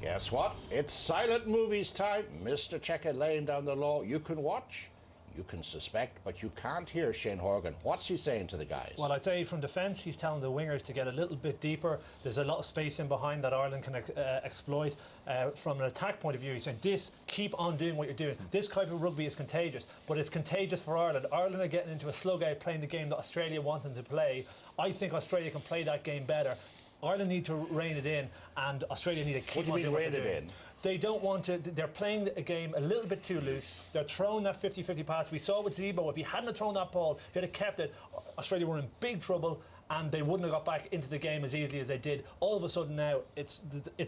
Guess what? It's silent movies time. Mr. Checker laying down the law. You can watch, you can suspect, but you can't hear Shane Horgan. What's he saying to the guys? Well, I'd say from defence, he's telling the wingers to get a little bit deeper. There's a lot of space in behind that Ireland can exploit. From an attack point of view, he's saying, keep on doing what you're doing. This type of rugby is contagious, but it's contagious for Ireland. Ireland are getting into a slug out playing the game that Australia want them to play. I think Australia can play that game better. Ireland need to rein it in, and Australia need to keep on doing what they're doing. They don't want to. They're playing a game a little bit too loose. They're throwing that 50-50 pass. We saw with Zebo, if he hadn't thrown that ball, if he'd have kept it, Australia were in big trouble, and they wouldn't have got back into the game as easily as they did. All of a sudden now, it's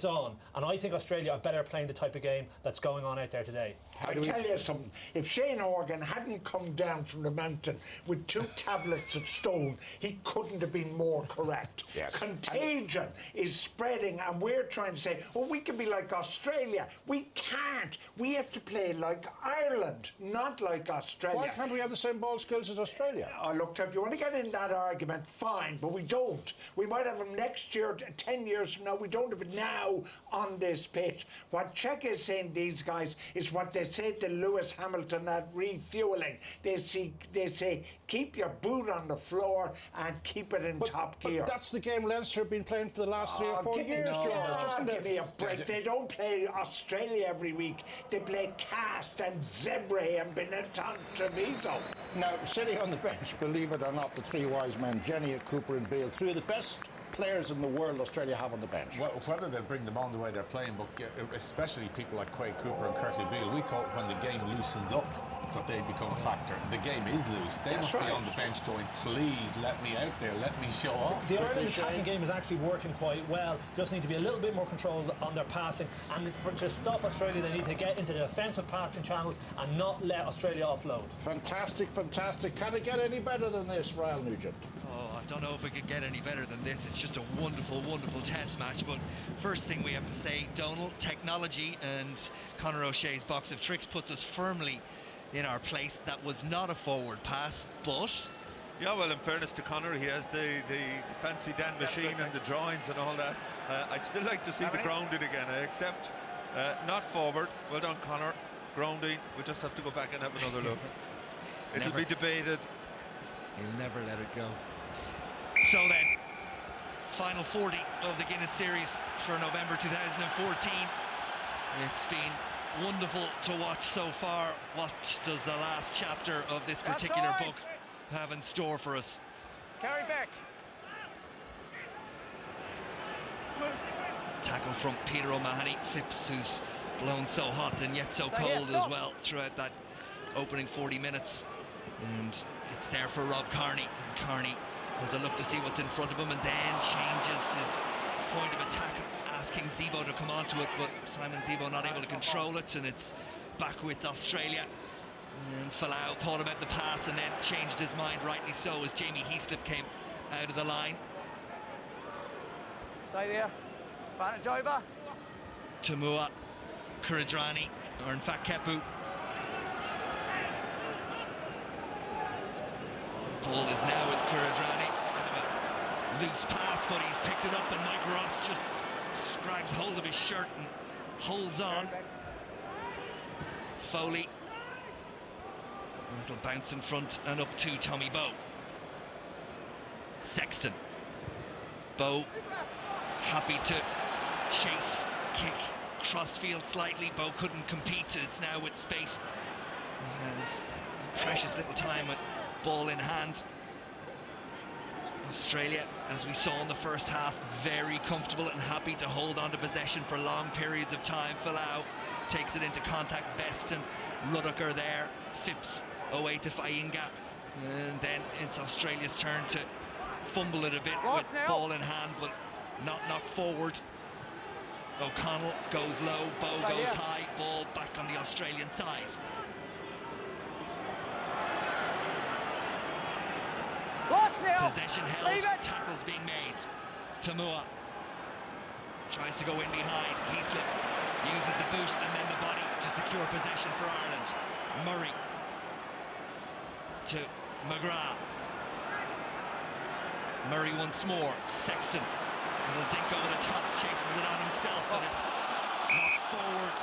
on. And I think Australia are better playing the type of game that's going on out there today. I tell you something, if Shane Horgan hadn't come down from the mountain with 2 tablets of stone, he couldn't have been more correct. Yes. Contagion is spreading, and we're trying to say, well, we can be like Australia. We can't. We have to play like Ireland, not like Australia. Why can't we have the same ball skills as Australia? Oh, look, if you want to get in that argument, fine, but we don't. We might have them next year, 10 years from now. We don't have it now on this pitch. What Czech is saying, these guys, is what they said to Lewis Hamilton at refuelling. They say, keep your boot on the floor and keep it in top gear. But that's the game Leinster have been playing for the last 3 or 4 years, George, isn't it? Give me a break. They don't play Australia every week. They play Cast and Zebre and Benetton Treviso. Now, sitting on the bench, believe it or not, the 3 wise men, Jenny, Cooper and Beale, 3 of the best players in the world Australia have on the bench. Well, whether they'll bring them on the way they're playing, but especially people like Quade Cooper and Curtly Beale, we thought when the game loosens up that they'd become a factor. The game is loose. They must be on the bench going, please let me out there, let me show off. The Ireland attacking game is actually working quite well. Just need to be a little bit more controlled on their passing, and to stop Australia they need to get into the offensive passing channels and not let Australia offload. Fantastic, fantastic. Can it get any better than this, Ryle Nugent? Oh, I don't know if it could get any better than this. It's just a wonderful, wonderful test match. But first thing we have to say, Donal, technology and Conor O'Shea's box of tricks puts us firmly in our place. That was not a forward pass, but... Yeah, well, in fairness to Conor, he has the fancy Dan machine and the drawings and all that. I'd still like to see the grounded again. I accept not forward. Well done, Conor. Grounding, we just have to go back and have another look. It'll be debated. He'll never let it go. So then, final 40 of the Guinness Series for November 2014. It's been wonderful to watch so far. What does the last chapter of this particular book have in store for us? Carry back. Tackle from Peter O'Mahony. Phipps, who's blown so hot and yet so cold as well throughout that opening 40 minutes. And it's there for Rob Kearney. And Kearney has a look to see what's in front of him and then changes his point of attack, asking Zebo to come onto it, but Simon Zebo not able to control it, and it's back with Australia. And Folau thought about the pass and then changed his mind, rightly so, as Jamie Heaslip came out of the line. Stay there. Advantage over. Tamua, Kuridrani, or in fact Kepu. Ball is now with Kuridrani. Loose pass, but he's picked it up, and Mike Ross just grabs hold of his shirt and holds on. Foley. A little bounce in front and up to Tommy Bowe. Sexton. Bowe happy to chase, kick, crossfield slightly. Bowe couldn't compete. It's now with space. He has precious little time with ball in hand. Australia, as we saw in the first half, very comfortable and happy to hold on to possession for long periods of time. Folau takes it into contact. Beston, Ruddocker there. Phipps away to Fainga. And then it's Australia's turn to fumble it a bit with ball in hand, but not knocked forward. O'Connell goes low, Bowe goes high, ball back on the Australian side. Possession held, tackles being made. Tamua tries to go in behind. Heaslip uses the boot and then the body to secure possession for Ireland. Murray to McGrath. Murray once more. Sexton, little dink over the top, chases it on himself, and it's forward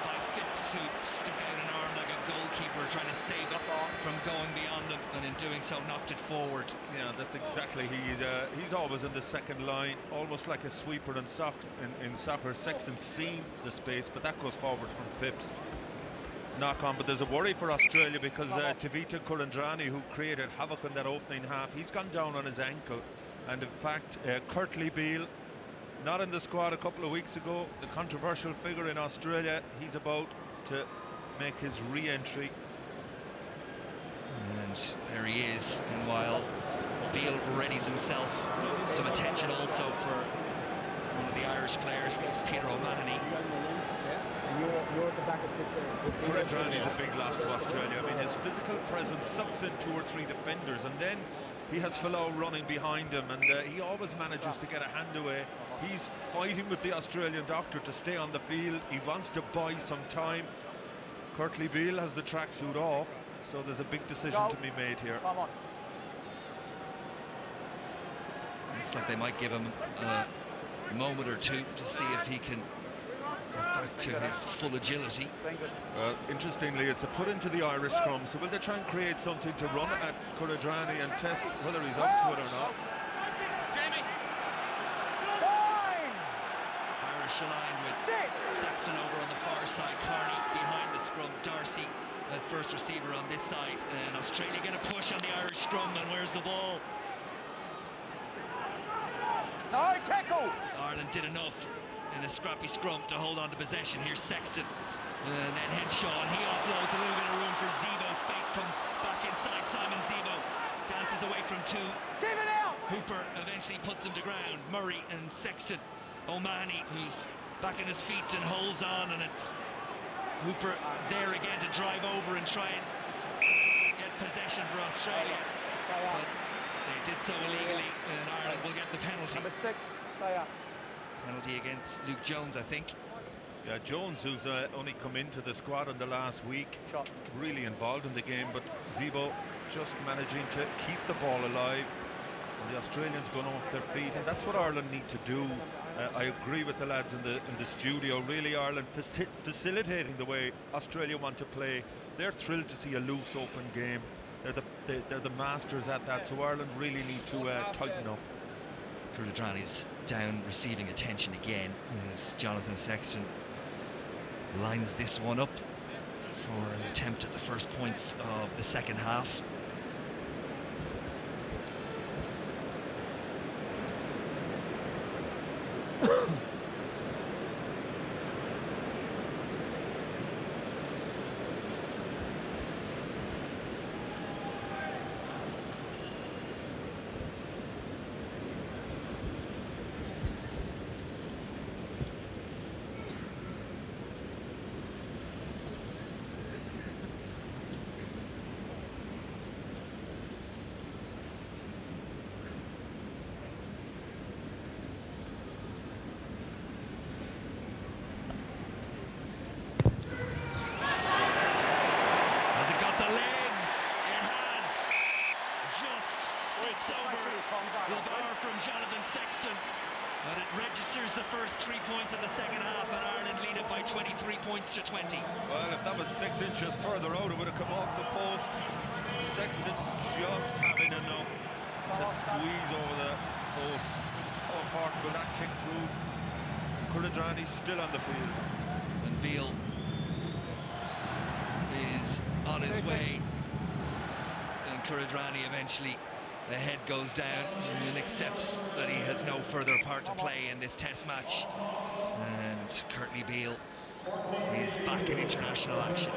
by Phipps, who stuck out an arm like a goalkeeper trying to save it from going beyond him, and in doing so knocked it forward. Yeah, that's exactly. He's always in the second line, almost like a sweeper in soccer. Sexton seen the space, but that goes forward from Phipps. Knock on, but there's a worry for Australia because Tevita Kurandrani, who created havoc in that opening half, he's gone down on his ankle. And in fact, Curtly Beale, not in the squad a couple of weeks ago, the controversial figure in Australia, he's about to make his re-entry. And there he is, and while Beale readies himself, some attention also for one of the Irish players, Peter O'Mahony. Kurandrani is a big loss to Australia. I mean, his physical presence sucks in 2 or 3 defenders, and then he has Folau running behind him, and he always manages to get a hand away. He's fighting with the Australian doctor to stay on the field. He wants to buy some time. Curtly Beale has the tracksuit off, so there's a big decision to be made here. Looks like they might give him a moment or two to see if he can back to his full agility. Interestingly, it's a put into the Irish scrum, so will they try and create something to run at Kurandrani and test whether he's up to it or not? Irish aligned with Sexton over on the far side, Carney behind the scrum, Darcy at first receiver on this side, and Australia get a push on the Irish scrum, and where's the ball? No, tackle! Ireland did enough in a scrappy scrum to hold on to possession. Here's Sexton, and then Henshaw, and he offloads a little bit of room for Zebo. Spate comes back inside, Simon Zebo dances away from 2. 7 out! Hooper eventually puts him to ground. Murray and Sexton. O'Mahony, who's back on his feet and holds on, and it's Hooper there again to drive over and try and get possession for Australia, but they did so illegally, and Ireland will get the penalty. Number 6, stay up. Penalty against Luke Jones, I think. Yeah, Jones, who's only come into the squad in the last week, Shot. really involved in the game, but Zebo just managing to keep the ball alive. And the Australians going off their feet, and that's what Ireland need to do. I agree with the lads in the studio. Really, Ireland facilitating the way Australia want to play. They're thrilled to see a loose, open game. They're the masters at that, so Ireland really need to tighten up. Kurandrani's down receiving attention again as Jonathan Sexton lines this one up for an attempt at the first points of the second half. Jonathan Sexton, but it registers the first 3 points of the second half, and Ireland lead it by 23 points to 20. Well, if that was 6 inches further out, it would have come off the post. Sexton just having enough to squeeze over the post. How important will that kick prove? Kurandrani's still on the field. And Beale is on his way, and Kurandrani eventually, the head goes down and accepts that he has no further part to play in this test match. And Curtly Beale is back in international action.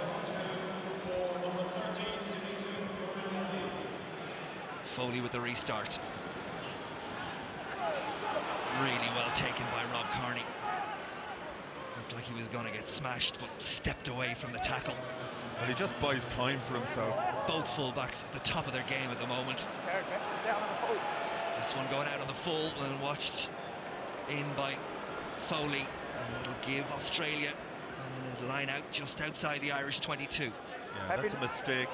Foley with the restart. Really well taken by Rob Kearney. Looked like he was going to get smashed, but stepped away from the tackle. Well, he just buys time for himself. Both fullbacks at the top of their game at the moment. It's out on the full. This one going out on the full and watched in by Foley. And it'll give Australia a line out just outside the Irish 22. Yeah, that's a mistake.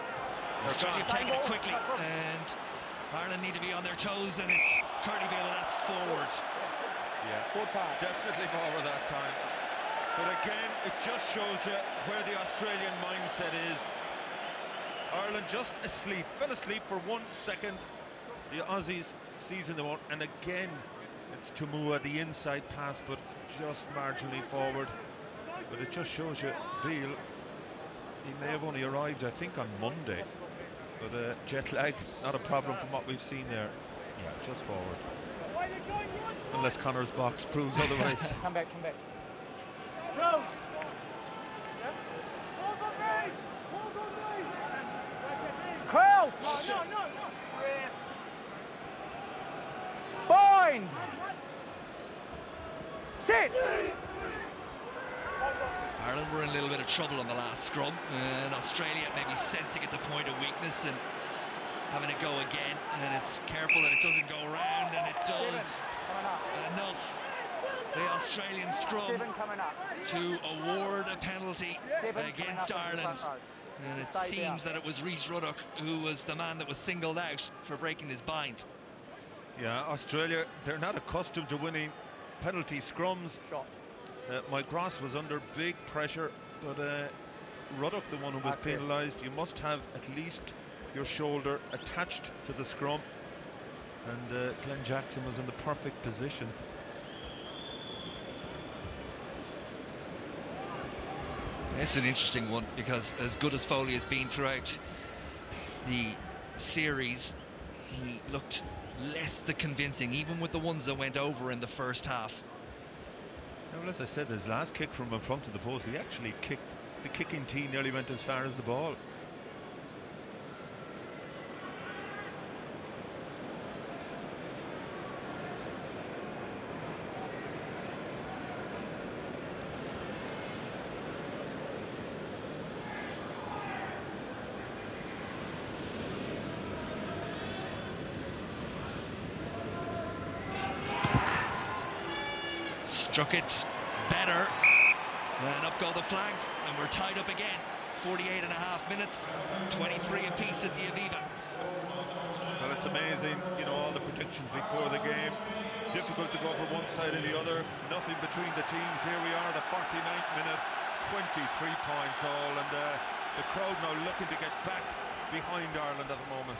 Australia taking it quickly, and Ireland need to be on their toes, and it's Curtly Beale, that's forward. Yeah, definitely forward that time. But again, it just shows you where the Australian mindset is. Ireland just asleep, fell asleep for 1 second. The Aussies seizing them out, and again it's Tumua, the inside pass, but just marginally forward. But it just shows you Beale, he may have only arrived, I think, on Monday, but jet lag, not a problem from what we've seen there. Yeah, just forward. Unless Connor's box proves otherwise. Come back. Crouch! No. Bind! Sit! Ireland were in a little bit of trouble in the last scrum, and Australia maybe sensing it's a point of weakness and having to go again, and it's careful that it doesn't go around, and it does enough. The Australian scrum to award a penalty against Ireland, and it seems that it was Rhys Ruddock who was the man that was singled out for breaking his bind. Yeah, Australia, they're not accustomed to winning penalty scrums. Mike Ross was under big pressure, but Ruddock, the one who was penalised. You must have at least your shoulder attached to the scrum, and Glenn Jackson was in the perfect position. It's an interesting one, because as good as Foley has been throughout the series, he looked less than convincing, even with the ones that went over in the first half. Well, as I said, his last kick from in front of the post, he actually kicked, the kicking tee nearly went as far as the ball. Struck it better, and up go the flags, and we're tied up again. 48.5 minutes, 23 apiece at the Aviva. Well, it's amazing, you know, all the predictions before the game. Difficult to go for one side or the other. Nothing between the teams. Here we are, the 49th minute, 23 points all, and the crowd now looking to get back behind Ireland at the moment.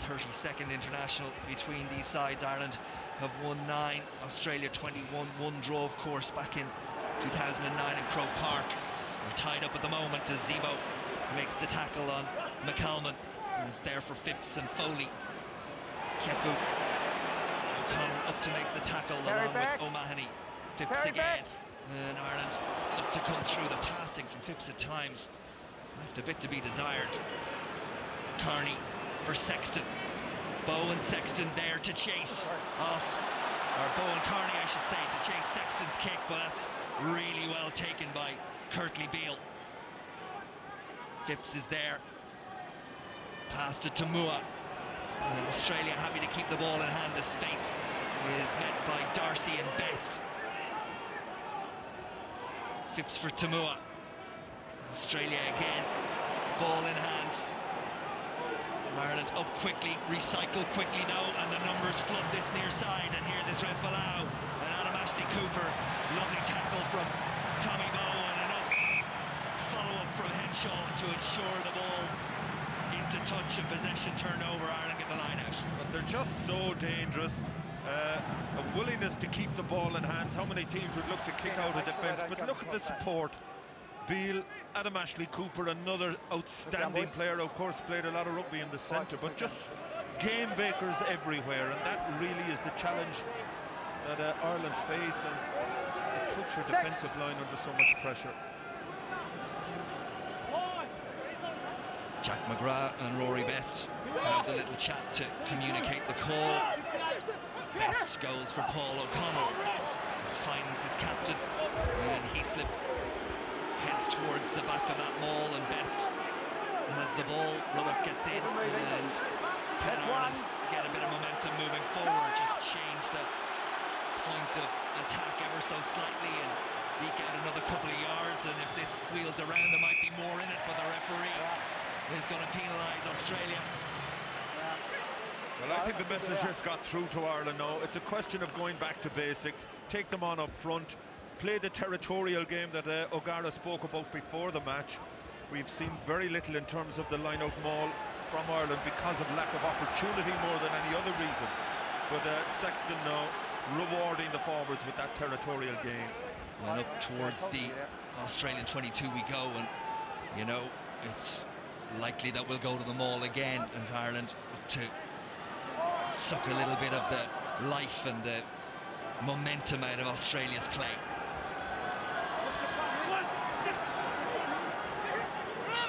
32nd international between these sides. Ireland have won 9, Australia 21, one draw of course back in 2009 in Croke Park. We're tied up at the moment as Zebo makes the tackle on McCalman, who's there for Phipps and Foley. Kepu O'Connor up to make the tackle along with O'Mahony. Phipps again, and Ireland look to come through. The passing from Phipps at times left a bit to be desired. Carney for Sexton. Bow and Sexton there to chase off, or Bow and Carney I should say, to chase Sexton's kick, but that's really well taken by Kirtley Beale. Phipps is there, pass to Tumua. Australia happy to keep the ball in hand. The spate is met by Darcy and Best. Phipps for Tumua. Australia again, ball in hand. Ireland up quickly, recycle quickly now, and the numbers flood this near side, and here's Israel Folau and Adam Ashley Cooper. Lovely tackle from Tommy Bowe, and enough follow-up from Henshaw to ensure the ball into touch and possession turnover. Ireland get the line out. But they're just so dangerous. A willingness to keep the ball in hands. How many teams would look to kick out a defence? But look at the support. Beale, Adam Ashley Cooper, another outstanding player, of course, played a lot of rugby in the centre, but just game bakers everywhere, and that really is the challenge that Ireland face, and it puts your defensive line under so much pressure. Jack McGrath and Rory Best have the little chat to communicate the call. Best goes for Paul O'Connell, finds his captain, and Heaslip heads towards the back of that maul, and Best has the ball. Ruddock gets in, and can Ireland get a bit of momentum moving forward, just change the point of attack ever so slightly and eke out another couple of yards, and if this wheels around there might be more in it, but the referee is going to penalise Australia. Well, I think the message has got through to Ireland now. It's a question of going back to basics, take them on up front, play the territorial game that O'Gara spoke about before the match. We've seen very little in terms of the line-out maul from Ireland because of lack of opportunity more than any other reason. But Sexton now rewarding the forwards with that territorial game. And up towards the Australian 22 we go, and you know it's likely that we'll go to the maul again as Ireland look to suck a little bit of the life and the momentum out of Australia's play.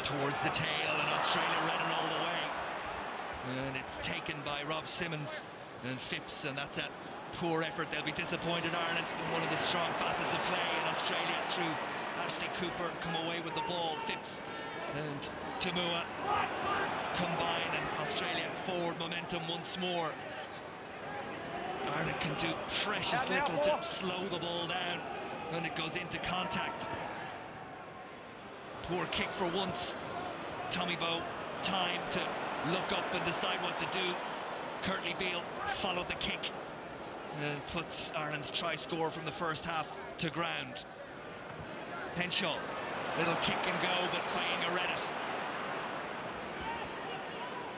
Towards the tail, and Australia running all the way, and it's taken by Rob Simmons and Phipps, and that's a poor effort. They'll be disappointed, Ireland, in one of the strong facets of play in Australia through Ashley Cooper come away with the ball. Phipps and Tamua combine, and Australia forward momentum once more. Ireland can do precious little to slow the ball down when it goes into contact. Poor kick for once. Tommy Bowe, time to look up and decide what to do. Curtly Beale followed the kick and puts Ireland's try score from the first half to ground. Henshaw, little kick and go, but Fainga read it.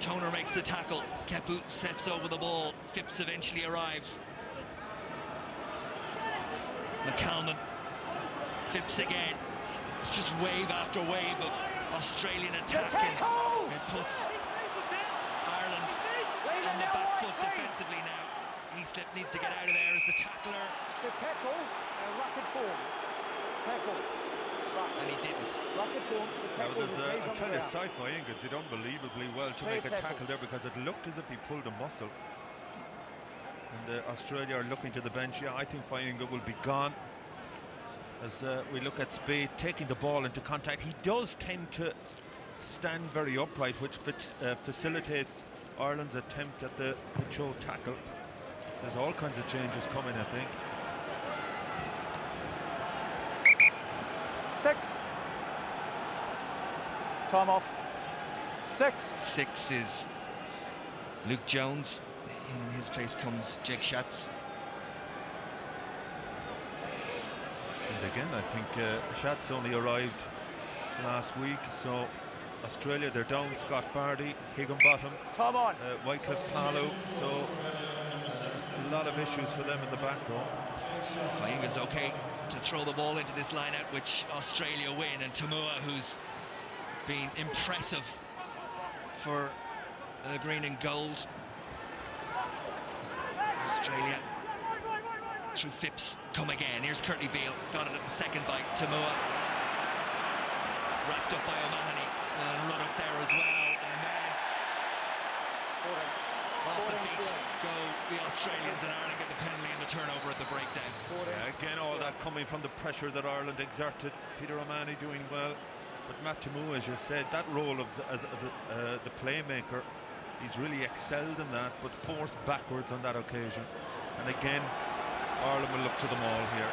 Toner makes the tackle. Kepu sets over the ball. Phipps eventually arrives. McCalman. Phipps again. It's just wave after wave of Australian attacking. It puts Ireland on the back foot defensively now. Eastlip needs to get out of there as the tackler. To tackle, rapid form. Tackle. And he didn't. Rapid form, so tackle. I tell you, Sci-Fi Inga did unbelievably well to make a tackle there, because it looked as if he pulled a muscle. And Australia are looking to the bench. Yeah, I think Fainga will be gone. As we look at Spade taking the ball into contact, he does tend to stand very upright, which facilitates Ireland's attempt at the choke tackle. There's all kinds of changes coming, I think. 6. Time off. 6. 6 is Luke Jones. In his place comes Jake Schatz. And again, I think Schatz only arrived last week, so Australia, they're down Scott Fardy, Higginbottom, Time on. Wycliffe Talu, so a lot of issues for them in the back row. Fainga's okay to throw the ball into this line-out, which Australia win, and Tamua, who's been impressive for green and gold. Australia through Phipps, come again. Here's Curtly Beale, got it at the second bite. Tamua wrapped up by O'Mahony and run up there as well, and then off the feet go the Australians, and Ireland get the penalty and the turnover at the breakdown. Yeah, again, all that coming from the pressure that Ireland exerted. Peter O'Mahony doing well, but Matt Tamua, as you said, that role of the playmaker, he's really excelled in that, but forced backwards on that occasion. And again, Ireland will look to the maul here.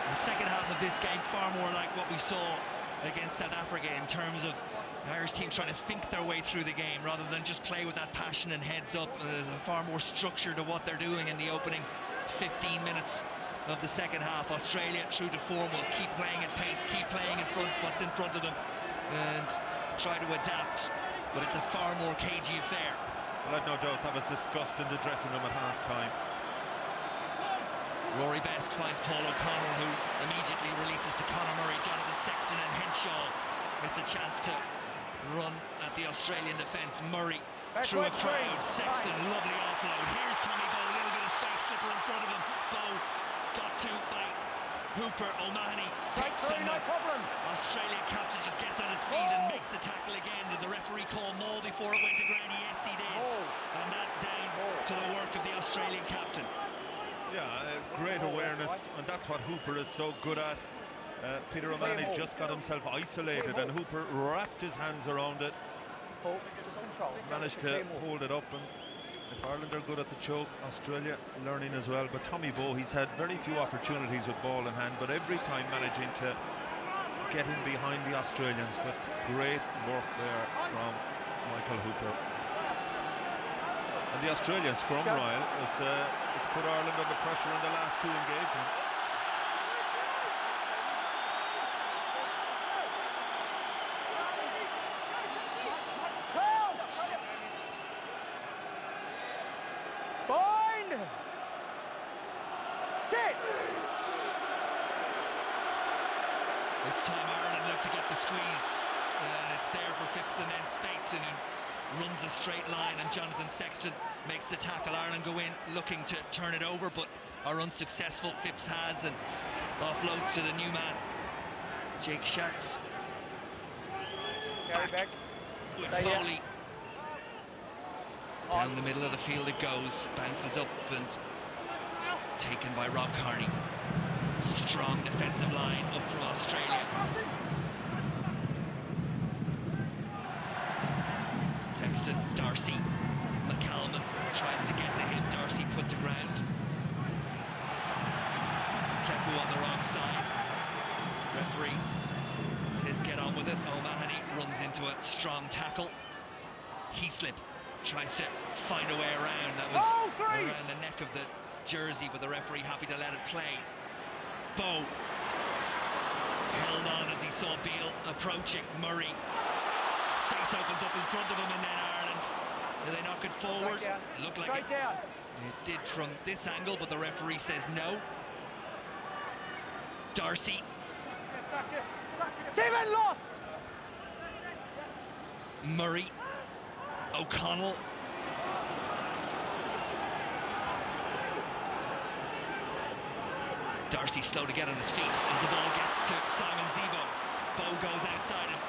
The second half of this game far more like what we saw against South Africa, in terms of the Irish team trying to think their way through the game rather than just play with that passion and heads up. There's a far more structure to what they're doing in the opening 15 minutes of the second half. Australia, true to form, will keep playing at pace, keep playing in front, what's in front of them, and try to adapt, but it's a far more cagey affair. Well, I've no doubt that was discussed in the dressing room at half-time. Rory Best finds Paul O'Connell, who immediately releases to Conor Murray, Jonathan Sexton and Henshaw. It's a chance to run at the Australian defence. Murray through a crowd. Sexton, lovely offload. Here's Tommy Bowe, a little bit of space, slipper in front of him. Bowe got to by Hooper. O'Mahony hits him. Australian captain just gets on his feet and makes the tackle again. Did the referee call maul before it went to ground? Yes, he did. And that down to the work of the Australian captain. Yeah, great awareness, and that's what Hooper is so good at. Peter O'Mahony just got himself isolated, and Hooper wrapped his hands around it, managed to hold it up. And if Ireland are good at the choke, Australia learning as well. But Tommy Bowe, he's had very few opportunities with ball in hand, but every time managing to get in behind the Australians. But great work there from Michael Hooper. And the Australian scrum, Ryan, it's put Ireland under pressure in the last two engagements. Sit! This time Ireland look to get the squeeze, and it's there for Phipps, and then Spates, and he runs a straight line, and Jonathan Sexton makes the tackle. Ireland go in looking to turn it over, but are unsuccessful. Phipps has, and offloads to the new man, Jake Schatz. Carry back. With Stay here. Foley. Down the middle of the field it goes, bounces up and taken by Rob Kearney. Strong defensive line up from Australia. Sexton, Darcy, McCalman tries to get to him. Darcy put to ground. Kepu on the wrong side. Referee says get on with it. O'Mahony runs into a strong tackle. Heaslip tries to find a way around. That was around the neck of the jersey, but the referee happy to let it play. Bow held on as he saw Beale approaching. Murray, space opens up in front of him, and then Ireland, do they knock it forward? Looked like it did from this angle, but the referee says no. Darcy, Stephen lost! Murray, O'Connell. Darcy slow to get on his feet as the ball gets to Simon Zebo. Bow goes outside him.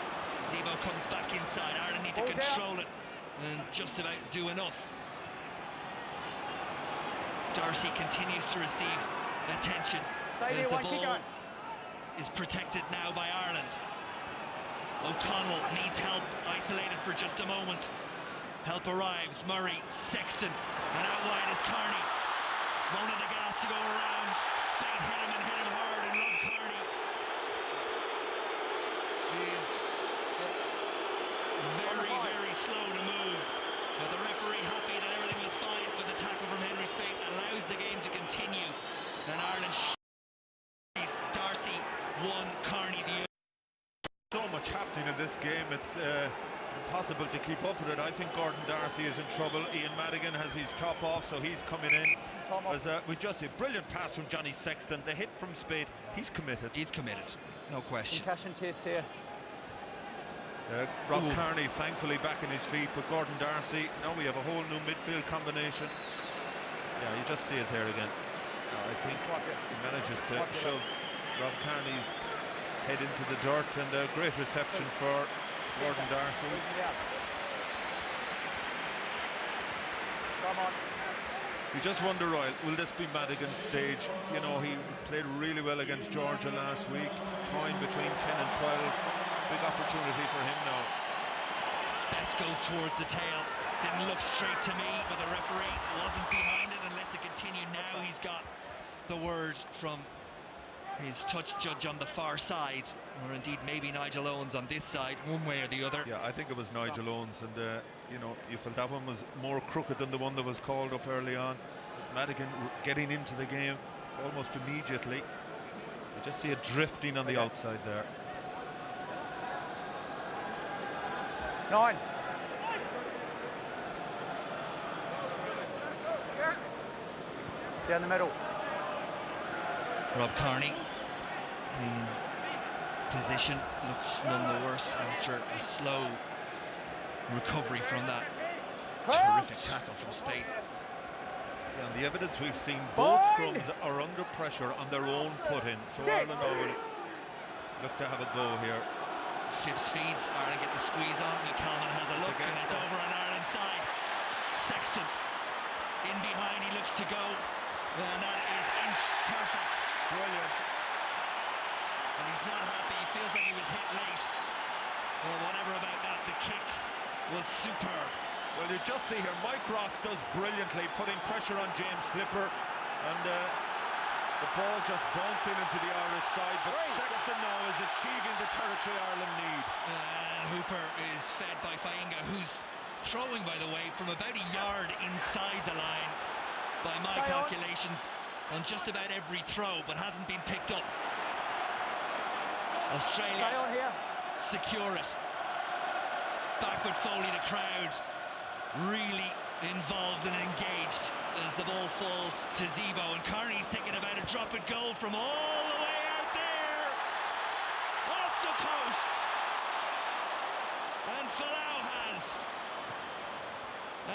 Zebo comes back inside. Ireland need to control it and just about do enough. Darcy continues to receive attention as the ball is protected now by Ireland. O'Connell needs help, isolated for just a moment. Help arrives. Murray, Sexton, and out wide is Kearney. One of the gas to go around. Spade hit him and hit him hard, and Rob Kearney is very, very slow to move. But the referee, happy that everything was fine with the tackle from Henry Spade, allows the game to continue. And Ireland Darcy 1, Kearney the other. So much happening in this game, it's impossible to keep up with it. I think Gordon Darcy is in trouble. Ian Madigan has his top off, so he's coming in. As we just see a brilliant pass from Johnny Sexton. The hit from Spade, he's committed. He's committed, no question. Concussion test here. Rob Kearney thankfully back in his feet, but Gordon Darcy, now we have a whole new midfield combination. Yeah, you just see it there again. I think he manages to shove Rob Kearney's head into the dirt, and a great reception for Gordon Darcy. Come on. You just wonder, Royal, will this be Madigan's stage? You know, he played really well against Georgia last week, toying between 10 and 12. Big opportunity for him now. Best goes towards the tail. Didn't look straight to me, but the referee wasn't behind it and lets it continue. Now he's got the word from his touch judge on the far side, or indeed maybe Nigel Owens on this side, one way or the other. Yeah, I think it was Nigel Owens, and you know, you felt that one was more crooked than the one that was called up early on. Madigan getting into the game almost immediately. You just see it drifting on the outside there. 9. Down the middle. Rob Kearney in position, looks none the worse after a slow recovery from that terrific tackle from Spade. Yeah, and the evidence we've seen, both scrums are under pressure on their own put-in, so Ireland will look to have a go here. Phipps feeds, Ireland get the squeeze on, McCalman has a look and it's over on Ireland's side. Sexton in behind, he looks to go, and that is inch perfect. Brilliant. And he's not happy, he feels like he was hit late. Or whatever about that, the kick was superb. Well, you just see here, Mike Ross does brilliantly, putting pressure on James Slipper, and the ball just bouncing into the Irish side, but Sexton now is achieving the territory Ireland need. And Hooper is fed by Fainga, who's throwing, by the way, from about a yard inside the line, by my calculations, on just about every throw, but hasn't been picked up. Australia secure it. Back with Foley, the crowd really involved and engaged as the ball falls to Zebo, and Kearney's taking about a drop it goal from all the way out there, off the post, and Falau has,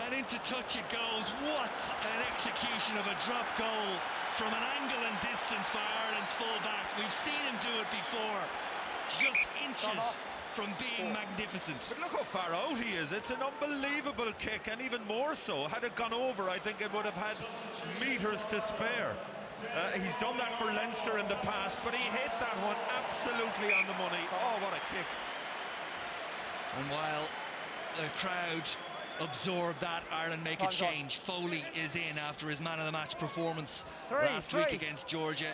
and into touch it goes. What an execution of a drop goal from an angle and distance by Ireland's full-back. We've seen him do it before, just inches from being magnificent. But look how far out he is. It's an unbelievable kick, and even more so, had it gone over, I think it would have had metres to spare. He's done that for Leinster in the past, but he hit that one absolutely on the money. Oh, what a kick. And while the crowd absorb that, Ireland make a change. Foley is in after his man-of-the-match performance last week against Georgia.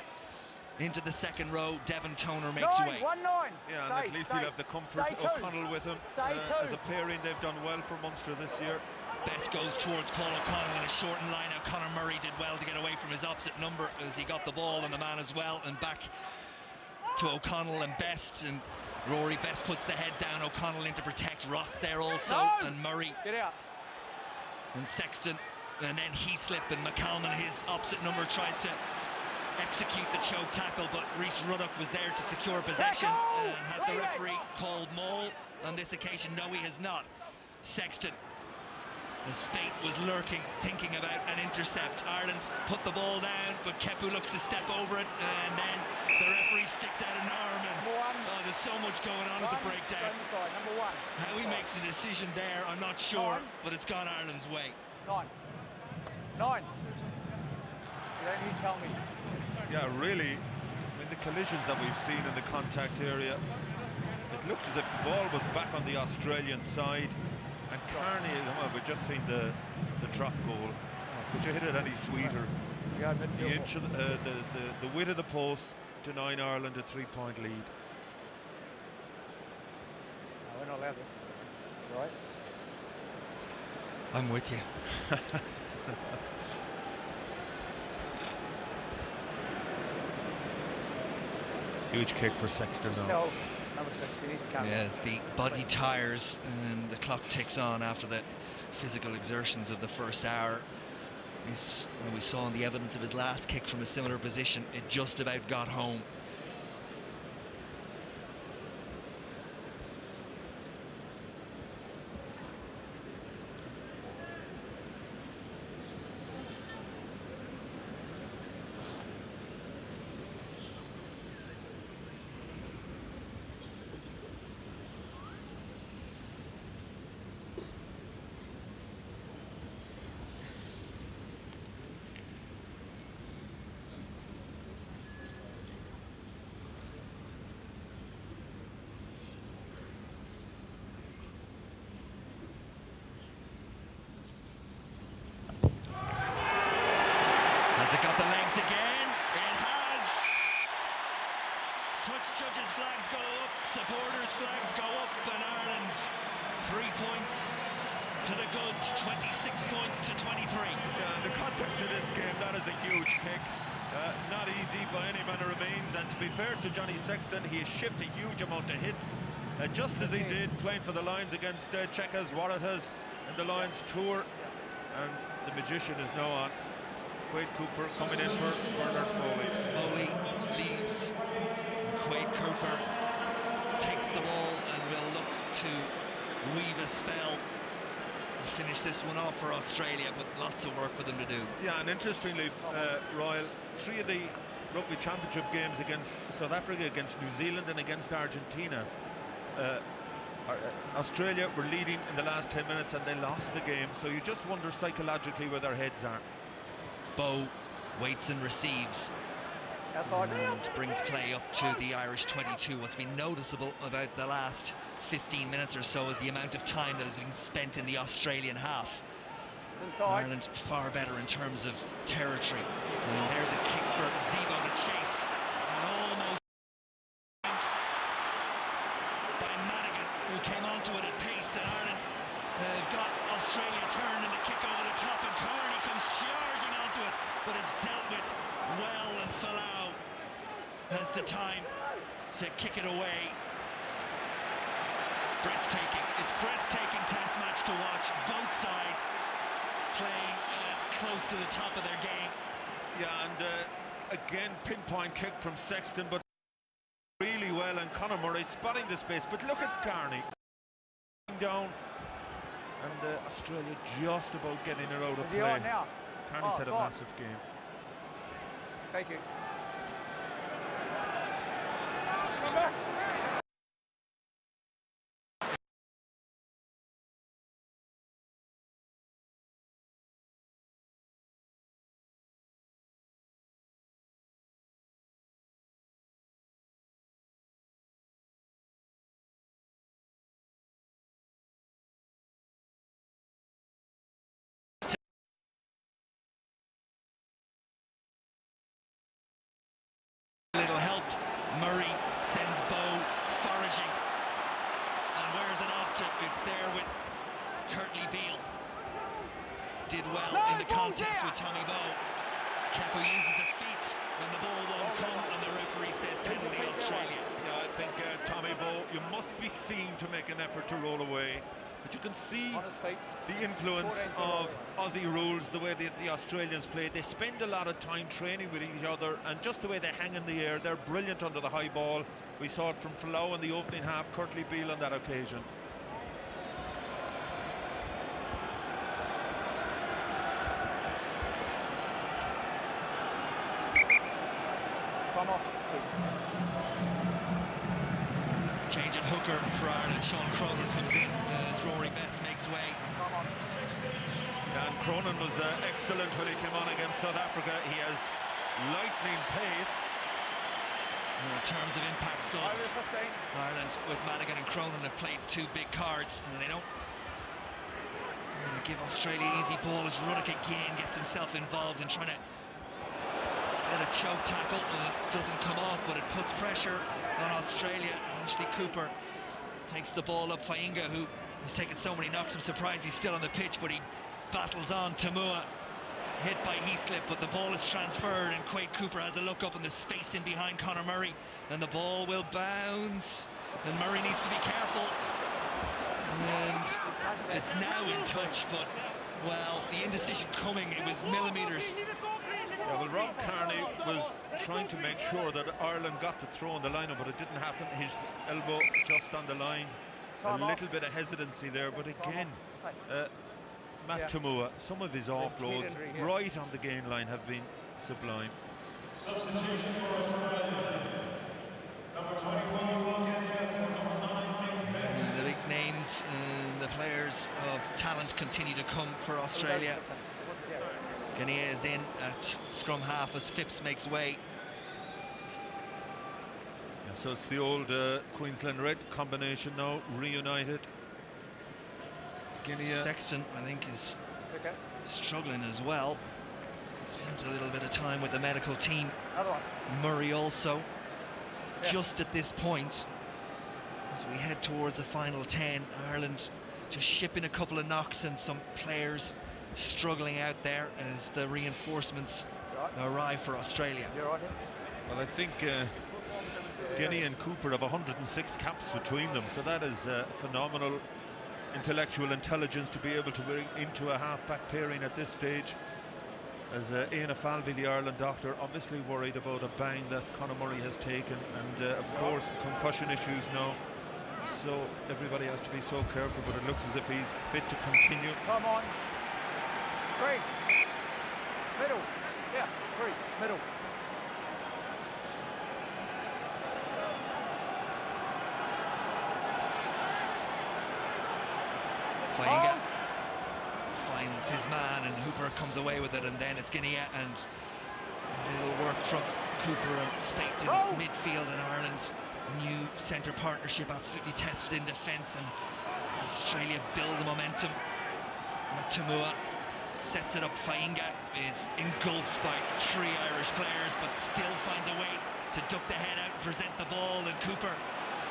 Into the second row, Devon Toner makes way. 1-9. Yeah, and at least he'll have the comfort of O'Connell with him. As a pairing, they've done well for Munster this year. Best goes towards Paul O'Connell in a shortened line. Now Conor Murray did well to get away from his opposite number as he got the ball and the man as well, and back to O'Connell and Best, and Rory Best puts the head down. O'Connell in to protect Ross there also, and Murray Get out. and Sexton, and then Heaslip and McCalman, his opposite number, tries to execute the choke tackle, but Rhys Ruddock was there to secure possession. And had the referee called maul on this occasion? No, he has not. Sexton, as Spate was lurking, thinking about an intercept. Ireland put the ball down, but Kepu looks to step over it, and then the referee sticks out an arm, and there's so much going on at the breakdown. Number 1. How he makes a decision there, I'm not sure, but it's gone Ireland's way. 9. You don't need to tell me. Yeah, really, I mean, the collisions that we've seen in the contact area, it looked as if the ball was back on the Australian side, and Carney, well, we've just seen the drop goal. Could you hit it any sweeter? Yeah, The inch of the width of the post, denying Ireland a 3-point lead. No, we're not allowed to. Right? I'm with you. Huge kick for Sexton Just now. tell number 6, he needs to come. Yes, the body tires and the clock ticks on after the physical exertions of the first hour. And we saw in the evidence of his last kick from a similar position, it just about got home. Judges' flags go up, supporters' flags go up, and Ireland 3 points to the good, 26 points to 23. Yeah, in the context of this game, that is a huge kick. Not easy by any manner of means, and to be fair to Johnny Sexton, he has shipped a huge amount of hits, just as he did playing for the Lions against Cheika's Waratahs in the Lions tour. And the magician is now on. Quade Cooper coming in for Bernard Foley. Foley leaves. Quade Cooper takes the ball and will look to weave a spell and finish this one off for Australia, but lots of work for them to do. Yeah, and interestingly, Royal, 3 of the Rugby Championship games against South Africa, against New Zealand and against Argentina, Australia were leading in the last 10 minutes and they lost the game, so you just wonder psychologically where their heads are. Bow waits and receives. Outside. And brings play up to the Irish 22. What's been noticeable about the last 15 minutes or so is the amount of time that has been spent in the Australian half. It's inside. Ireland far better in terms of territory. And there's a kick for Zebo to chase. And almost by Madigan, who came onto it at pace. And Ireland got Australia turned and the kick over the top. And Carney comes charging onto it. But it's dealt with well, and Falau has the time to kick it away. Breathtaking. It's breathtaking test match to watch. Both sides playing close to the top of their game. Yeah, and again, pinpoint kick from Sexton, but really well, and Conor Murray spotting the space. But look at Carney down, and Australia just about getting it out of Is he play. on now? Carney's had a God. massive game. Thank you. Little help. Murray sends Bow foraging. And where's it off to? It's there with Curtly Beale. Did well in the contest with Tommy Bow. Kepa uses the feet when the ball won't come, and the referee says penalty Australia. Yeah, I think Tommy Bow, you must be seen to make an effort to roll away. But you can see On his feet. the influence of Aussie rules, the way the Australians play. They spend a lot of time training with each other, and just the way they hang in the air, they're brilliant under the high ball. We saw it from Folau in the opening half, Curtly Beale on that occasion. Time off. Change at hooker for Ireland. Sean Cronin comes in as Rory Best makes way. Come on. And Cronin was excellent when he came on against South Africa. He has lightning pace. In terms of impact subs, Irish 15. Ireland with Madigan and Cronin have played two big cards, and they don't really give Australia easy ball as Ruddock again gets himself involved in trying to get a choke tackle, and it doesn't come off, but it puts pressure on Australia. Ashley Cooper takes the ball up. Fainga, who has taken so many knocks, I'm surprised he's still on the pitch, but he battles on. Tamua hit by Heaslip, but the ball is transferred, and Quade Cooper has a look up in the space in behind Conor Murray, and the ball will bounce, and Murray needs to be careful, and it's now in touch, but well, the indecision coming, it was millimetres. Yeah, well, Rob Kearney was trying to make sure that Ireland got the throw on the line, but it didn't happen. His elbow just on the line. A little bit of hesitancy there, but again, Matt Tamua, some of his offloads right on the gain line have been sublime. Substitution for Australia. Number 21 will get here for number 9, Nick Phipps. The big names and the players of talent continue to come for Australia. Guinea is in at scrum half as Phipps makes way. Yeah, so it's the old Queensland Red combination now, reunited. Guinea. Sexton, I think, is struggling as well. Spent a little bit of time with the medical team. Murray also. Just at this point, as we head towards the final 10, Ireland just shipping a couple of knocks and some players struggling out there as the reinforcements arrive for Australia. Well, I think Guinea and Cooper have 106 caps between them, so that is phenomenal intellectual intelligence to be able to bring into a half-back pairing at this stage. As Éanna Falvey, the Ireland doctor, obviously worried about a bang that Conor Murray has taken, and of course concussion issues now, so everybody has to be so careful, but it looks as if he's fit to continue. Come on. 3. Middle. Yeah, 3. Middle. Fainga finds his man, and Hooper comes away with it, and then it's Guinea, and a little work from Cooper and Spate in midfield, and Ireland's new centre partnership absolutely tested in defence, and Australia build the momentum. Tamua sets it up. Fainga is engulfed by 3 Irish players, but still finds a way to duck the head out and present the ball, and Cooper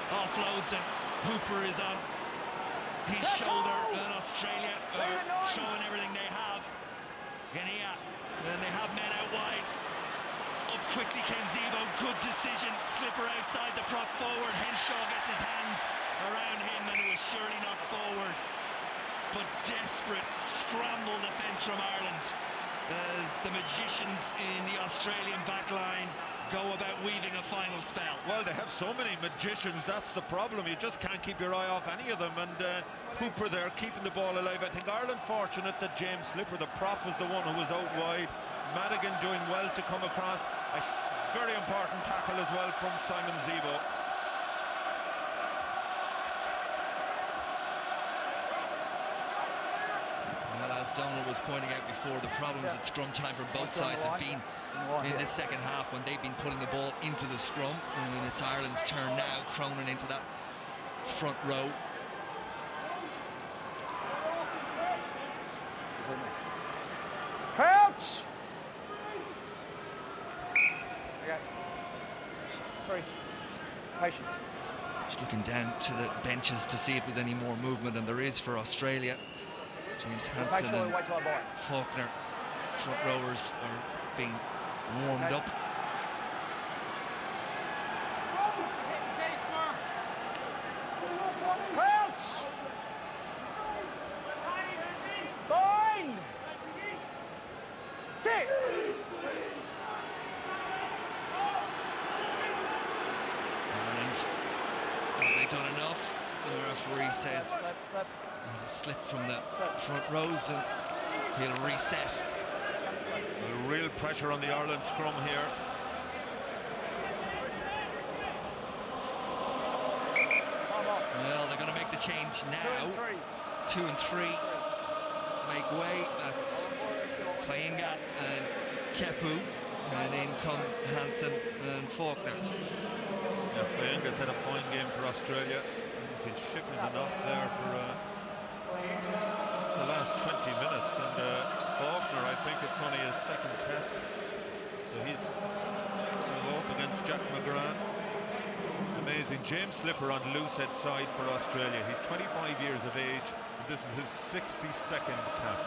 offloads, and Hooper is on his shoulder, and Australia are throwing everything they have. Guinea, and they have men out wide. Up quickly came Zebo, good decision, slipper outside the prop forward. Henshaw gets his hands around him, and it was surely not forward. But desperate scramble defence from Ireland as the magicians in the Australian backline so many magicians, that's the problem. You just can't keep your eye off any of them. And Cooper there keeping the ball alive. I think Ireland fortunate that James Slipper, the prop, was the one who was out wide. Madigan doing well to come across. A very important tackle as well from Simon Zebo. Well, as Donald was pointing out before, the problems at scrum time for both sides have been in this second half when they've been putting the ball into the scrum. And it's Ireland's turn now, Cronin into that front row. Crouch! Okay. 3. Patience. Just looking down to the benches to see if there's any more movement, and there is for Australia. James Make Hansen sure we and wait till I buy. Faulkner, front rowers, are being warmed Okay. up. Crouch! Bind! Sit! And have they done enough? The referee says Slip. there's a slip from the front rows, and he'll reset. Real pressure on the Ireland scrum here. Well, they're going to make the change now. 2 and 3 make way. That's Fainga and Kepu, and in come Hansen and Faulkner. Yeah, Fainga's had a fine game for Australia. He's been shipping the knock there for the last 20 minutes. And Faulkner, I think it's only his second test. So he's going to go up against Jack McGrath. Amazing. James Slipper on loose head side for Australia. He's 25 years of age. And this is his 62nd cap.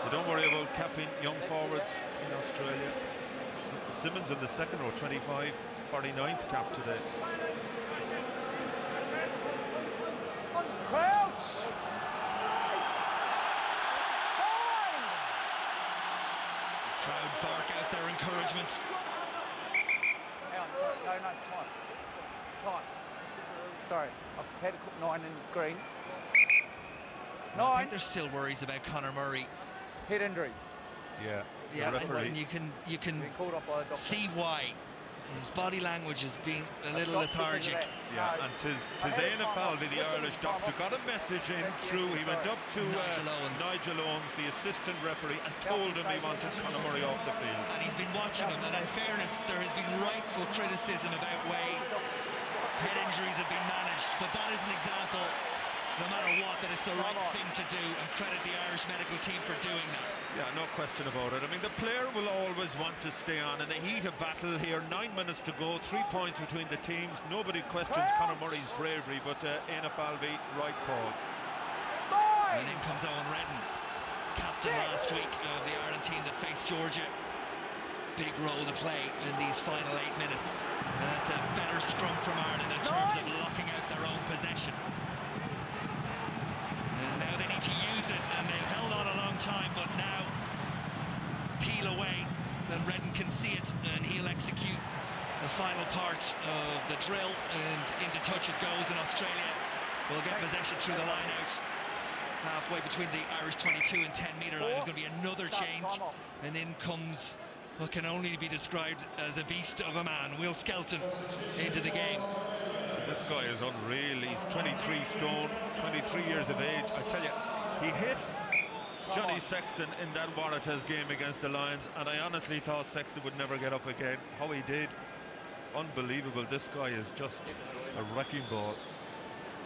So don't worry about capping young forwards in Australia. Simmons in the second row, 25, 49th cap today. Crouch! Crowd bark out their encouragement. Hang on, sorry. No, time. Time. Sorry, I've had to cook 9 in green. I 9. think there's still worries about Conor Murray. Head injury. Yeah, Yeah, the referee. and you can Been called off by the doctor. see why. His body language is being a little Stopped because of lethargic. that. Yeah, No. and tis I had Éanna time Falvey, off. the Listen, Irish it's time doctor, off. got a message in That's the through. issue, He went sorry. up to Nigel Owens. Nigel Owens, the assistant referee, and told him he wanted Conor Murray off the field. And he's been watching him, and in fairness, there has been rightful criticism about way head injuries have been managed, but that is an example, no matter what, that it's the right thing to do, and credit the Irish medical team for doing that. Yeah, no question about it. I mean, the player will always want to stay on in the heat of battle here. 9 minutes to go, 3 points between the teams. Nobody questions Conor Murray's bravery, but Éanna Falvey, right call. And in comes Owen Redden, captain last week of the Ireland team that faced Georgia. Big role to play in these final 8 minutes. And it's a better scrum from Ireland in terms of locking out their own possession. And now they need to use it, and they've held on a long time, but now peel away, and Redden can see it, and he'll execute the final part of the drill, and into touch it goes, and Australia will get possession through the line out. Halfway between the Irish 22 and 10-metre line. There's going to be another change, and in comes what can only be described as a beast of a man, Will Skelton, into the game. This guy is unreal. He's 23 stone, 23 years of age. I tell you, he hit Johnny Sexton in that Waratahs game against the Lions, and I honestly thought Sexton would never get up again. How he did, unbelievable. This guy is just a wrecking ball.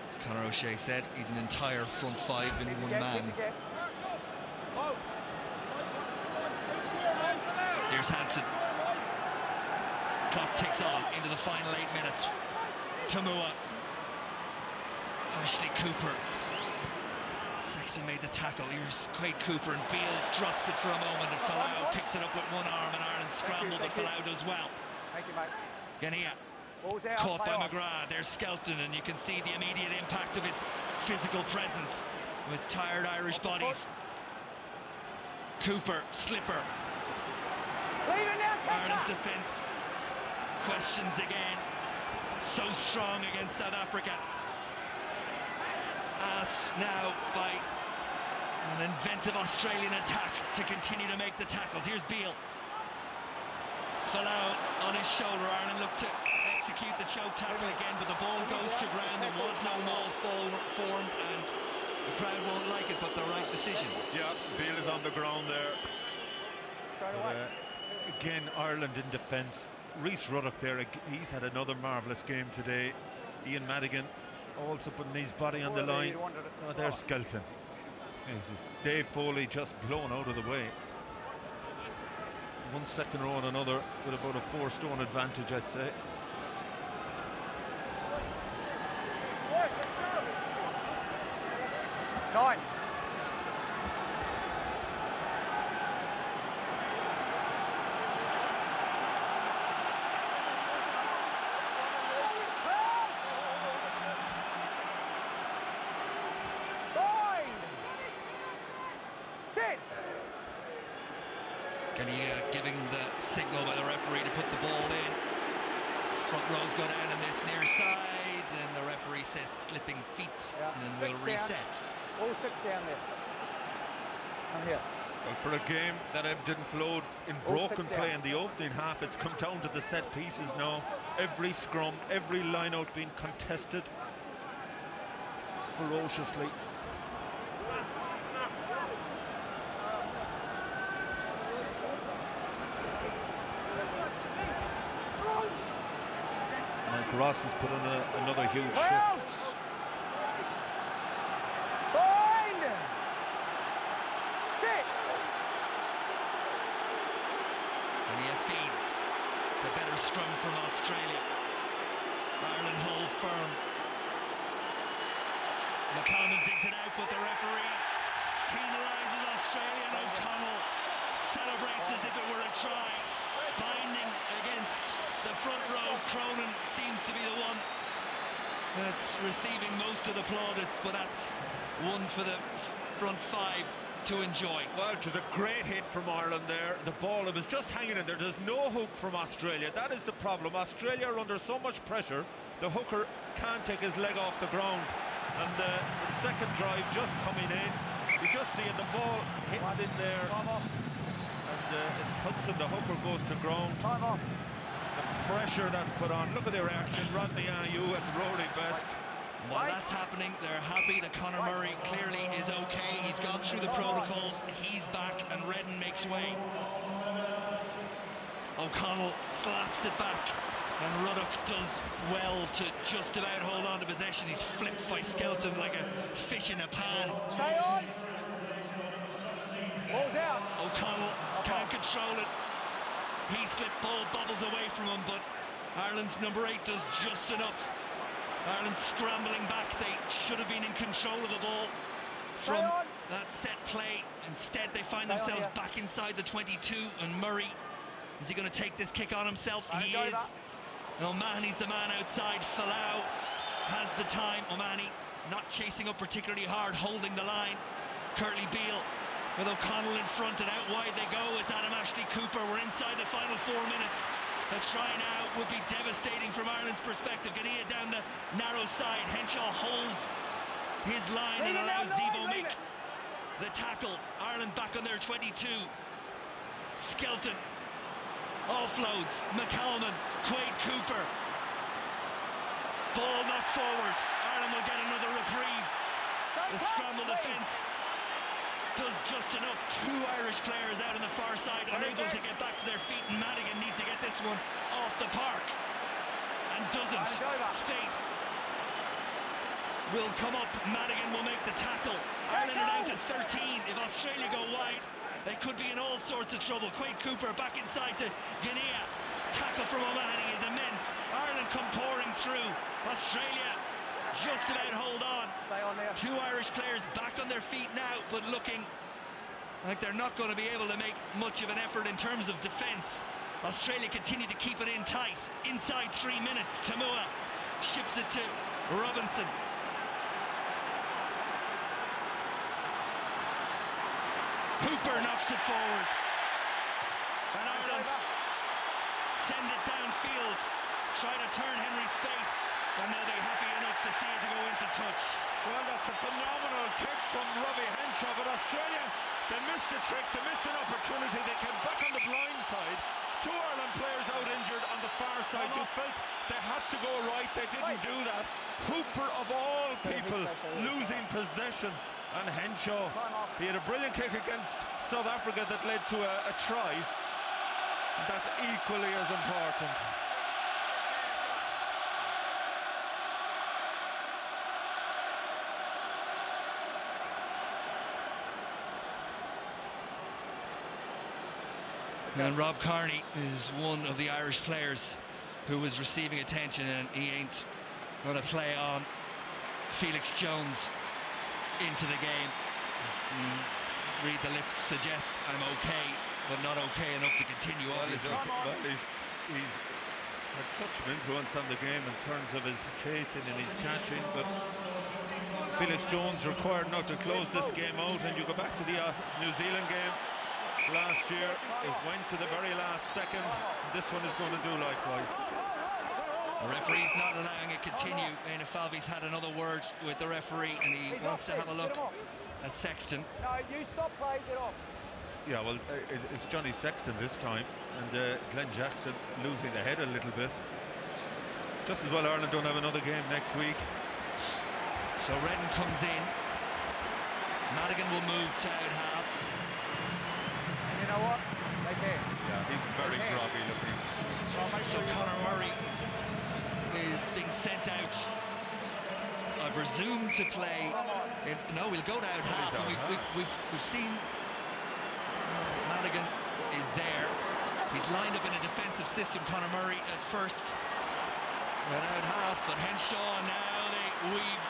As Conor O'Shea said, he's an entire front five in one man. Here's Hansen. Clock ticks on into the final 8 minutes. Tamua. Ashley Cooper. Sexton made the tackle. Here's Quade Cooper, and Beale drops it for a moment, and Falau picks it up with one arm, and Ireland scramble, but Falau does well. Thank you, mate. Gania. Ball's out. Caught play by on. McGrath. There's Skelton, and you can see the immediate impact of his physical presence with tired Irish bodies. Cooper, Slipper. Leave it now, Ireland's defence questions again. so strong against South Africa. Asked now by an inventive Australian attack to continue to make the tackles. Here's Beale. Folau on his shoulder. Ireland looked to execute the choke tackle again, but the ball goes to ground. There was no maul formed, and the crowd won't like it, but the right decision. Yeah, Beale is on the ground there. Again, Ireland in defence. Rhys Ruddock there, he's had another marvellous game today. Ian Madigan also putting his body on the line. Oh, there's Skelton. Jesus. Dave Foley just blown out of the way. 1 second row on another with about a 4-stone advantage, I'd say. Let's go. 9. Guinea giving the signal by the referee to put the ball in. Front rows go down on this near side, and the referee says slipping feet, and then we'll reset. All 6 down there. I'm here. Well, for a game that ebbed and flowed in broken play in the opening half, it's come down to the set pieces now. Every scrum, every line out being contested ferociously. Ross has put on another huge shift. Bind! 6! And he feeds. It's a better scrum from Australia. Ireland hold firm. McConnell digs it out, but the referee penalises Australia, and O'Connell celebrates as if it were a try. Binding against the front row. Cronin seems to be the one that's receiving most of the plaudits, but that's one for the front 5 to enjoy. Well, it was a great hit from Ireland there. The ball, it was just hanging in there. There's no hook from Australia. That is the problem. Australia are under so much pressure, the hooker can't take his leg off the ground. And the second drive just coming in. You just see it, the ball hits in there. Time off. And it's Hudson, the hooker goes to ground. Time off. The pressure that's put on. Look at the reaction. Rodney Ayew at Rory Best. While that's happening, they're happy that Conor Murray clearly is okay. He's gone through the protocols. He's back, and Redden makes way. O'Connell slaps it back, and Ruddock does well to just about hold on to possession. He's flipped by Skelton like a fish in a pan. Stay on. Ball's out. O'Connell can't control it. He slipped, ball bobbles away from him, but Ireland's number 8 does just enough. Ireland scrambling back. They should have been in control of the ball from that set play. Instead, they find themselves back inside the 22, and Murray, is he going to take this kick on himself? He is. O'Mahony's the man outside. Folau has the time. O'Mahony not chasing up particularly hard, holding the line. Curtly Beale with O'Connell in front, and out wide they go. It's Adam Ashley-Cooper. We're inside the final 4 minutes. A try now would be devastating from Ireland's perspective. Guinea down the narrow side. Henshaw holds his line and allows Zebo make the tackle. Ireland back on their 22. Skelton offloads. McCalman, Quaid Cooper. Ball knocked forward. Ireland will get another reprieve. The scramble defence does just enough. 2 Irish players out on the far side, unable to get back to their feet, and Madigan needs to get this one off the park, and doesn't. Spate will come up. Madigan will make the tackle. Ireland are down to 13. If Australia go wide, they could be in all sorts of trouble. Quaid Cooper back inside to Guinea. Tackle from O'Mahony is immense. Ireland come pouring through. Australia just about hold on. Stay on there. 2 Irish players back on their feet now, but looking like they're not going to be able to make much of an effort in terms of defence. Australia continue to keep it in tight. Inside 3 minutes, Tamua ships it to Robinson. Hooper knocks it forward. And Ireland send it downfield. try to turn Henry's face, and they'll be happy enough to see it to go into touch. Well, that's a phenomenal kick from Robbie Henshaw, but Australia, they missed a trick, they missed an opportunity. They came back on the blind side. 2 Ireland players out injured on the far side. You felt they had to go right, they didn't do that. Hooper of all people losing possession, and Henshaw, he had a brilliant kick against South Africa that led to a try. That's equally as important. And Rob Kearney is one of the Irish players who was receiving attention, and he ain't going to play on Felix Jones into the game. Read the lips suggests I'm okay, but not okay enough to continue on. Well, he's had such an influence on the game in terms of his chasing and his catching, but Felix Jones required now to close this game out. And you go back to the New Zealand game last year, it went to the very last second. This one is going to do likewise. The referee's not allowing it continue. Éanna Falvey's had another word with the referee, and he wants to have a look at Sexton. No, you stop playing, get off. Yeah, well, it's Johnny Sexton this time, and Glenn Jackson losing the head a little bit. Just as well Ireland don't have another game next week. So Redden comes in. Madigan will move to out half. You know what? They can. Yeah, he's very groggy looking. So Conor Murray is being sent out, I presume, to play. No, we'll go to out half. We've seen Madigan is there. He's lined up in a defensive system. Conor Murray at first at out half, but Henshaw now they weave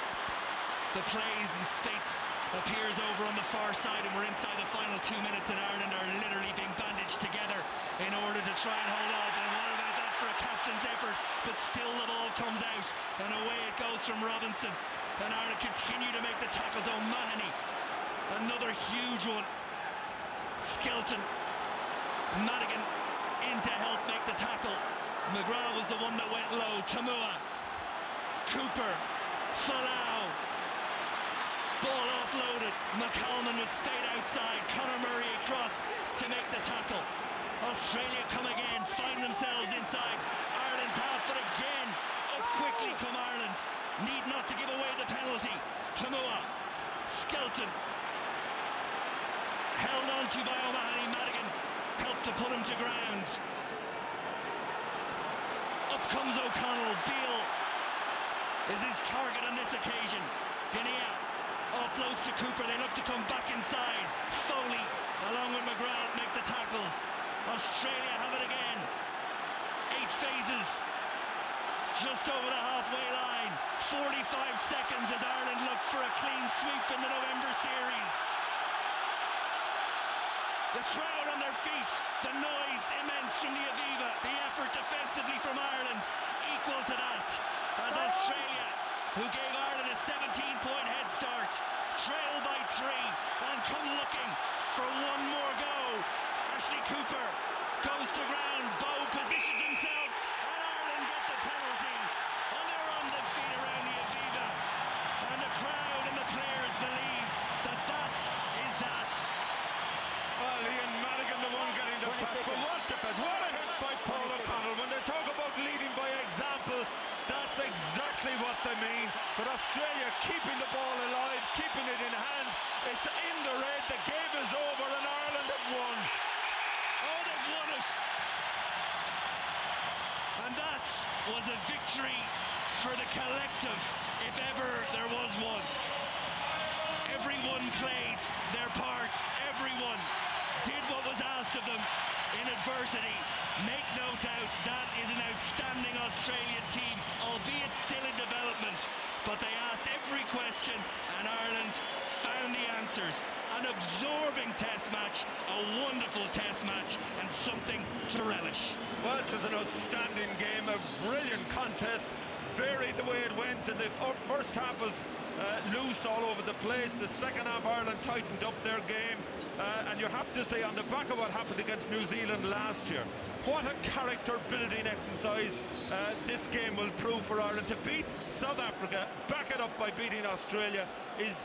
the plays, and Spate appears over on the far side, and we're inside the final 2 minutes, and Ireland are literally being bandaged together in order to try and hold off. And what about that for a captain's effort? But still the ball comes out, and away it goes from Robinson, and Ireland continue to make the tackles. O'Mahony, another huge one. Skelton, Madigan in to help make the tackle. McGrath was the one that went low. Tamua, Cooper, Falau. Ball offloaded. McCalman with Spade outside. Conor Murray across to make the tackle. Australia come again, find themselves inside Ireland's half, but again, up quickly come Ireland. Need not to give away the penalty. Tamua, Skelton, held on to by O'Mahony. Madigan helped to put him to ground. Up comes O'Connell. Beale is his target on this occasion. Guinea offloads to Cooper. They look to come back inside. Foley, along with McGrath, make the tackles. Australia have it again. 8 phases. Just over the halfway line. 45 seconds as Ireland look for a clean sweep in the November series. The crowd on their feet. The noise immense from the Aviva. The effort defensively from Ireland equal to that. As Australia, who gave Ireland a 17-point head start, trail by 3 and come looking for one more go. Ashley Cooper goes to ground. Bowe positions himself, and Ireland get the penalty. And they're on the feet around the Aviva. And the crowd and the players believe that that is that. Well, Ian Madigan, the one getting the pass, but what defense, what a hit by Paul O'Connell. When they talk about leading by example, that's exactly what they mean. But Australia keeping the ball alive, keeping it in hand. It's in the red, the game is over, and Ireland have won. Oh, they've won it. And that was a victory for the collective, if ever there was one. Everyone played their part. Everyone did what was asked of them in adversity. Make no doubt that is an outstanding Australian team, albeit still in development. But they asked every question, and Ireland found the answers. An absorbing test match, a wonderful test match, and something to relish. Well, it was an outstanding game, a brilliant contest. Varied the way it went, and the first half was loose all over the place. The second half, Ireland tightened up their game, and you have to say, on the back of what happened against New Zealand last year, what a character-building exercise this game will prove for Ireland. To beat South Africa, back it up by beating Australia, is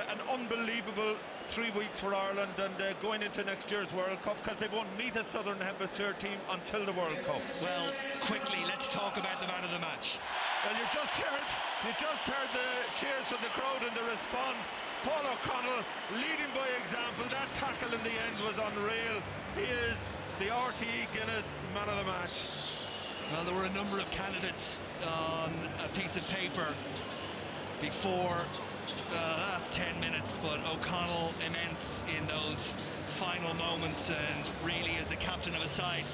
an unbelievable 3 weeks for Ireland, and going into next year's World Cup, because they won't meet a Southern Hemisphere team until the World Cup. Well, quickly, let's talk about the man of the match. Well, you just heard the cheers from the crowd and the response. Paul O'Connell leading by example. That tackle in the end was unreal. He is the RTE Guinness man of the match. Well, there were a number of candidates on a piece of paper before the last 10 minutes, but O'Connell immense in those final moments, and really as the captain of a side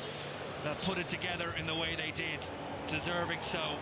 that put it together in the way they did, deserving so.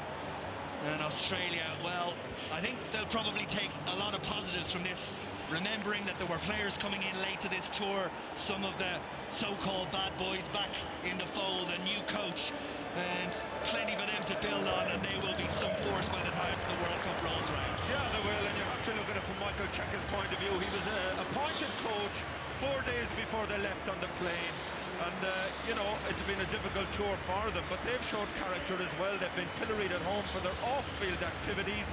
And Australia, well, I think they'll probably take a lot of positives from this, remembering that there were players coming in late to this tour, some of the so-called bad boys back in the fold, a new coach, and plenty for them to build on, and they will be some force by the time the World Cup rolls around. Yeah, they will, and you have to look at it from Michael Cheika's point of view. He was appointed coach 4 days before they left on the plane. And, you know, it's been a difficult tour for them, but they've showed character as well. They've been pilloried at home for their off-field activities.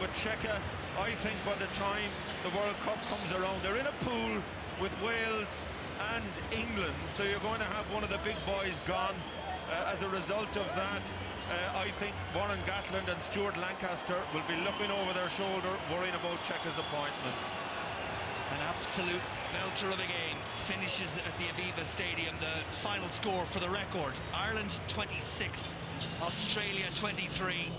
But Cheika, I think by the time the World Cup comes around, they're in a pool with Wales and England. So you're going to have one of the big boys gone. As a result of that, I think Warren Gatland and Stuart Lancaster will be looking over their shoulder, worrying about Cheika's appointment. An absolute belter of a game finishes at the Aviva Stadium. The final score for the record: Ireland 26, Australia 23.